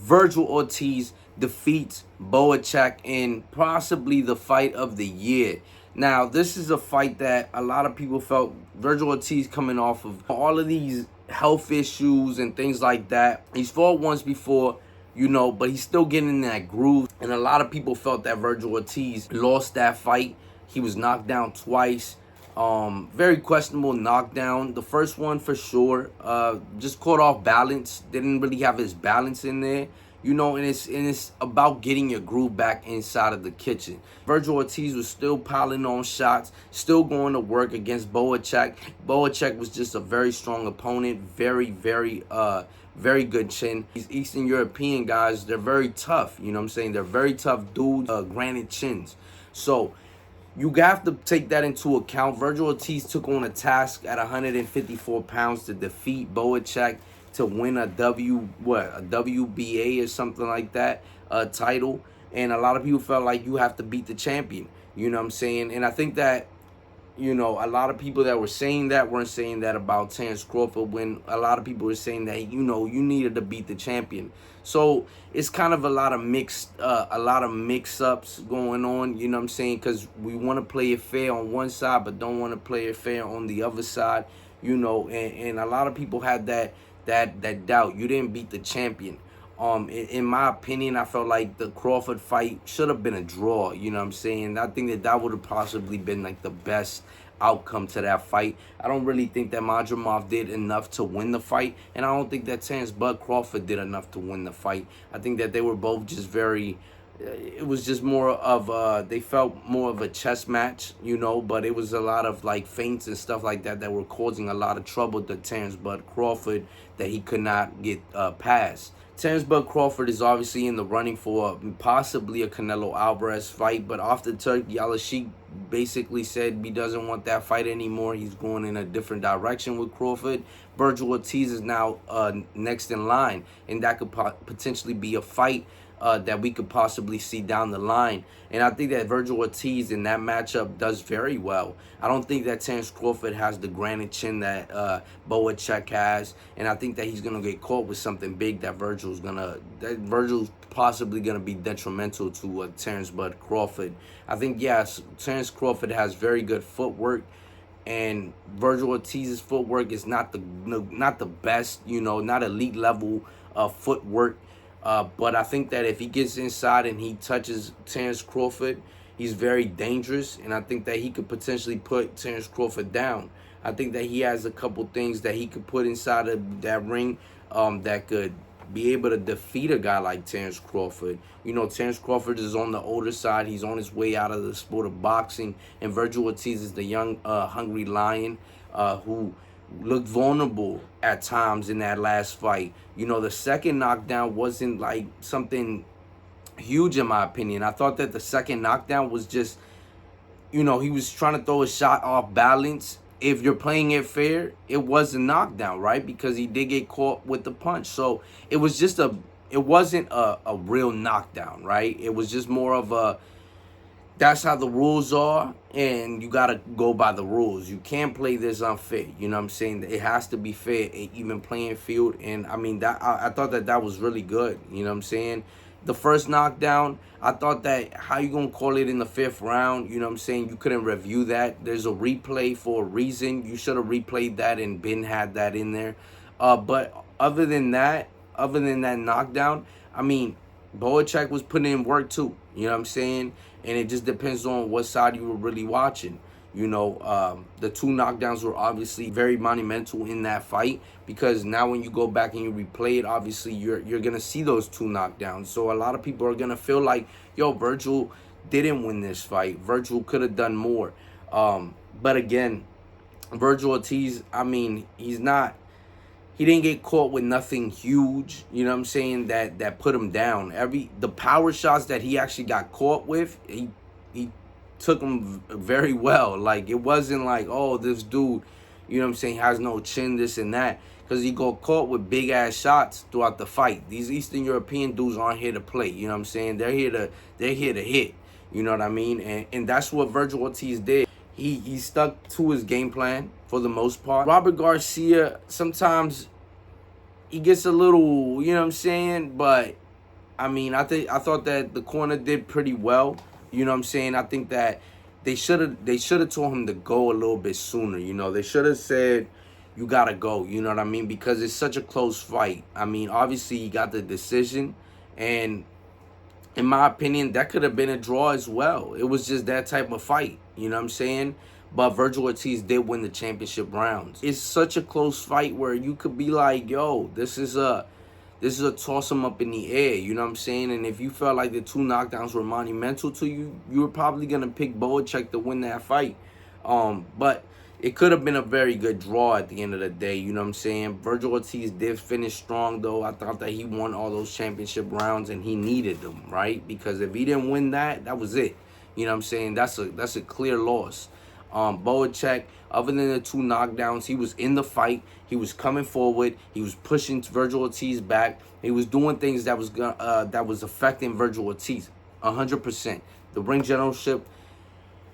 Vergil Ortiz defeats Boacek in possibly the fight of the year. Now, this is a fight that a lot of people felt Vergil Ortiz coming off of all of these health issues and things like that. He's fought once before, but he's still getting in that groove. And a lot of people felt that Vergil Ortiz lost that fight. He was knocked down twice. Very questionable knockdown. The first one for sure, just caught off balance. Didn't really have his balance in there. And it's about getting your groove back inside of the kitchen. Vergil Ortiz was still piling on shots, still going to work against Boacek. Boacek was just a very strong opponent, very good chin. These Eastern European guys, they're very tough. They're very tough dudes, granite chins. So you have to take that into account. Vergil Ortiz took on a task at 154 pounds to defeat Boacek to win a WBA or something like that, title. And a lot of people felt like you have to beat the champion. And I think that, a lot of people that were saying that weren't saying that about Terence Crawford, when a lot of people were saying that, you needed to beat the champion. So it's kind of a lot of mix-ups going on, because we want to play it fair on one side, but don't want to play it fair on the other side, and a lot of people had that doubt. You didn't beat the champion. In my opinion, I felt like the Crawford fight should have been a draw. I think that would have possibly been like the best outcome to that fight. I don't really think that Madrimov did enough to win the fight, and I don't think that Terence Bud Crawford did enough to win the fight. I think that they were both just very. It was just more of they felt more of a chess match, but it was a lot of like feints and stuff like that were causing a lot of trouble to Terence Bud Crawford that he could not get past. Terence Bud Crawford is obviously in the running for possibly a Canelo Alvarez fight, but after Turki Al-Sheikh basically said he doesn't want that fight anymore, he's going in a different direction with Crawford. Vergil Ortiz is now next in line, and that could potentially be a fight that we could possibly see down the line. And I think that Vergil Ortiz in that matchup does very well. I don't think that Terence Crawford has the granite chin that Boacek has, and I think that he's gonna get caught with something big that Vergil's possibly gonna be detrimental to Terence Bud Crawford. I think yes, Terence Crawford has very good footwork, and Vergil Ortiz's footwork is not the best, not elite level footwork. But I think that if he gets inside and he touches Terence Crawford, he's very dangerous, and I think that he could potentially put Terence Crawford down. I think that he has a couple things that he could put inside of that ring that could be able to defeat a guy like Terence Crawford. Terence Crawford is on the older side. He's on his way out of the sport of boxing, and Vergil Ortiz is the young, hungry lion who looked vulnerable at times in that last fight. The second knockdown wasn't like something huge in my opinion. I thought that the second knockdown was just, he was trying to throw a shot off balance. If you're playing it fair, it was a knockdown, right? Because he did get caught with the punch. So it was just it wasn't a real knockdown, right? It was just more of a, that's how the rules are, and you got to go by the rules. You can't play this unfair. It has to be fair, even playing field. And I mean, I thought that was really good. The first knockdown, I thought that how you going to call it in the fifth round? You couldn't review that. There's a replay for a reason. You should have replayed that and been had that in there. But other than that knockdown, I mean, Boacek was putting in work too. And it just depends on what side you were really watching. The two knockdowns were obviously very monumental in that fight, because now when you go back and you replay it, obviously you're going to see those two knockdowns. So a lot of people are going to feel like, yo, Vergil didn't win this fight. Vergil could have done more. But again, Vergil Ortiz, I mean, he didn't get caught with nothing huge, that put him down. The power shots that he actually got caught with, he took them very well. Like, it wasn't like, oh, this dude, has no chin, this and that. Because he got caught with big-ass shots throughout the fight. These Eastern European dudes aren't here to play, They're here to hit, you know what I mean? And that's what Vergil Ortiz did. He stuck to his game plan for the most part. Robert Garcia, sometimes he gets a little, but I mean, I thought that the corner did pretty well. You know what I'm saying? I think that they should have told him to go a little bit sooner. You know, they should have said you gotta go. You know what I mean? Because it's such a close fight. I mean, obviously he got the decision, and in my opinion, that could have been a draw as well. It was just that type of fight. You know what I'm saying? But Vergil Ortiz did win the championship rounds. It's such a close fight where you could be like, yo, this is a toss 'em up in the air, you know what I'm saying? And if you felt like the two knockdowns were monumental to you, you were probably gonna pick Boacek to win that fight. But it could have been a very good draw at the end of the day, you know what I'm saying? Vergil Ortiz did finish strong, though. I thought that he won all those championship rounds, and he needed them, right? Because if he didn't win that, that was it. You know what I'm saying? That's a clear loss. Boacek, other than the two knockdowns, he was in the fight. He was coming forward. He was pushing Vergil Ortiz back. He was doing things that was affecting Vergil Ortiz 100%. The ring generalship,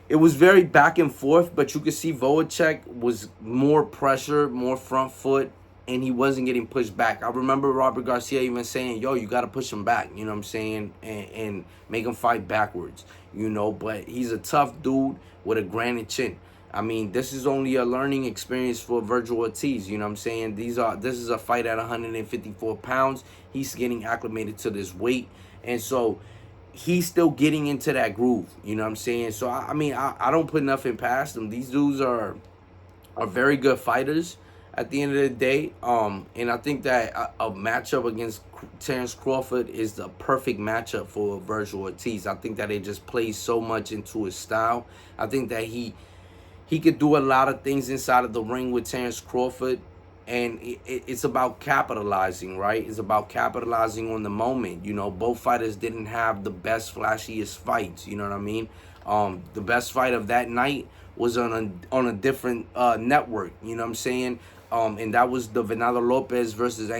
it was very back and forth, but you could see Boacek was more pressure, more front foot, and he wasn't getting pushed back. I remember Robert Garcia even saying, yo, you got to push him back, you know what I'm saying, and make him fight backwards, you know. But he's a tough dude with a granite chin. I mean, this is only a learning experience for Vergil Ortiz, you know what I'm saying? This is a fight at 154 pounds. He's getting acclimated to this weight, and so he's still getting into that groove, you know what I'm saying? So, I mean, I don't put nothing past them. These dudes are very good fighters at the end of the day. And I think that a matchup against Terence Crawford is the perfect matchup for Vergil Ortiz. I think that it just plays so much into his style. I think that he could do a lot of things inside of the ring with Terence Crawford. And it's about capitalizing, right? It's about capitalizing on the moment. You know, both fighters didn't have the best, flashiest fights. You know what I mean? The best fight of that night was on a different network. You know what I'm saying? And that was the Venado Lopez versus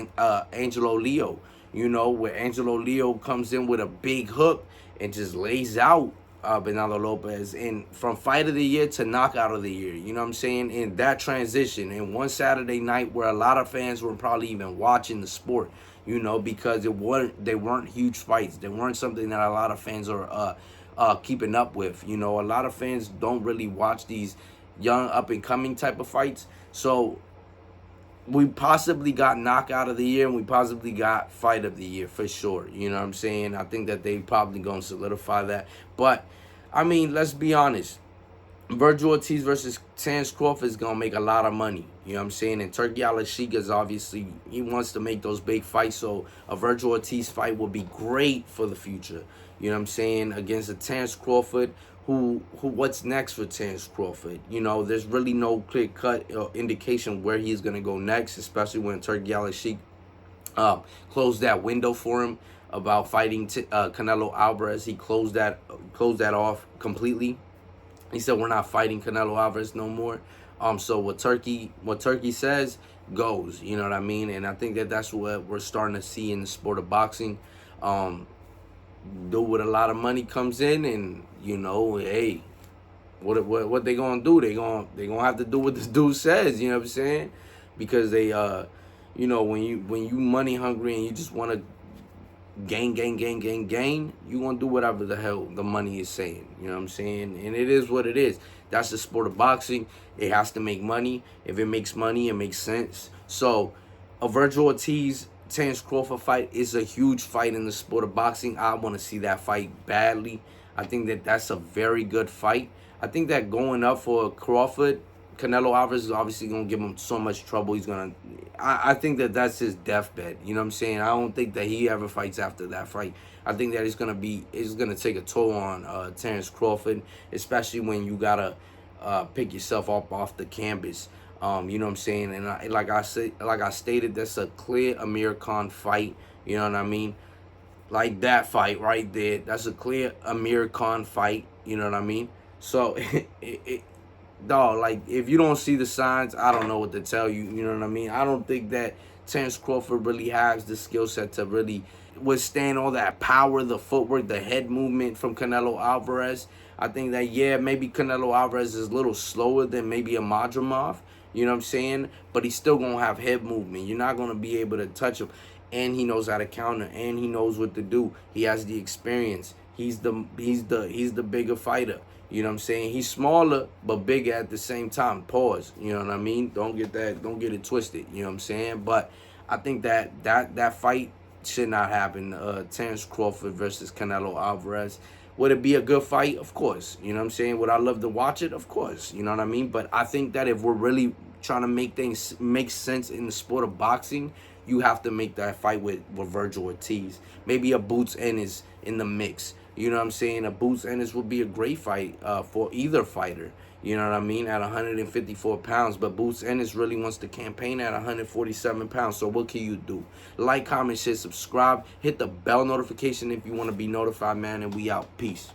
Angelo Leo. You know, where Angelo Leo comes in with a big hook and just lays out Venado Lopez, and from fight of the year to knockout of the year, you know what I'm saying? In that transition, in one Saturday night where a lot of fans were probably even watching the sport, you know, because they weren't huge fights. They weren't something that a lot of fans are keeping up with. You know, a lot of fans don't really watch these young up and coming type of fights. So we possibly got knockout of the year, and we possibly got fight of the year for sure. You know what I'm saying? I think that they probably going to solidify that. But, I mean, let's be honest. Vergil Ortiz versus Terence Crawford is going to make a lot of money. You know what I'm saying? And Turki Al-Sheikh is obviously, he wants to make those big fights. So a Vergil Ortiz fight will be great for the future. You know what I'm saying? Against a Terence Crawford, what's next for Terence Crawford? You know, there's really no clear-cut indication where he's going to go next, especially when Turki Al-Sheikh closed that window for him about fighting Canelo Alvarez. He closed that off completely. He said, we're not fighting Canelo Alvarez no more. So what Turki says goes, you know what I mean? And I think that that's what we're starting to see in the sport of boxing. Dude with a lot of money comes in, and you know, hey, what they gonna do? They gonna have to do what this dude says. You know what I'm saying? Because they you know, when you money hungry and you just want to gain, you gonna do whatever the hell the money is saying. You know what I'm saying? And it is what it is. That's the sport of boxing. It has to make money. If it makes money, it makes sense. So a Vergil Ortiz Terence Crawford fight is a huge fight in the sport of boxing. I want to see that fight badly. I think that that's a very good fight. I think that going up for Crawford, Canelo Alvarez is obviously going to give him so much trouble. He's going to... I think that that's his deathbed. You know what I'm saying? I don't think that he ever fights after that fight. I think that it's going to take a toll on Terence Crawford, especially when you got to pick yourself up off the canvas. You know what I'm saying? And like I stated, that's a clear Amir Khan fight. You know what I mean? Like that fight right there, that's a clear Amir Khan fight. You know what I mean? So, dog, like, if you don't see the signs, I don't know what to tell you. You know what I mean? I don't think that Terence Crawford really has the skill set to really withstand all that power, the footwork, the head movement from Canelo Alvarez. I think that, yeah, maybe Canelo Alvarez is a little slower than maybe a Madrimov. You know what I'm saying? But he's still going to have head movement. You're not going to be able to touch him. and he knows how to counter, and he knows what to do. He has the experience. He's the bigger fighter. You know what I'm saying? He's smaller but bigger at the same time. Pause. You know what I mean? Don't get it twisted. You know what I'm saying? But I think that fight should not happen. Terence Crawford versus Canelo Alvarez. Would it be a good fight? Of course. You know what I'm saying? Would I love to watch it? Of course. You know what I mean? But I think that if we're really trying to make things make sense in the sport of boxing, you have to make that fight with Vergil Ortiz. Maybe a Boots Ennis in the mix. You know what I'm saying? A Boots Ennis would be a great fight for either fighter. You know what I mean? At 154 pounds. But Boots Ennis really wants to campaign at 147 pounds. So what can you do? Like, comment, share, subscribe. Hit the bell notification if you want to be notified, man. And we out. Peace.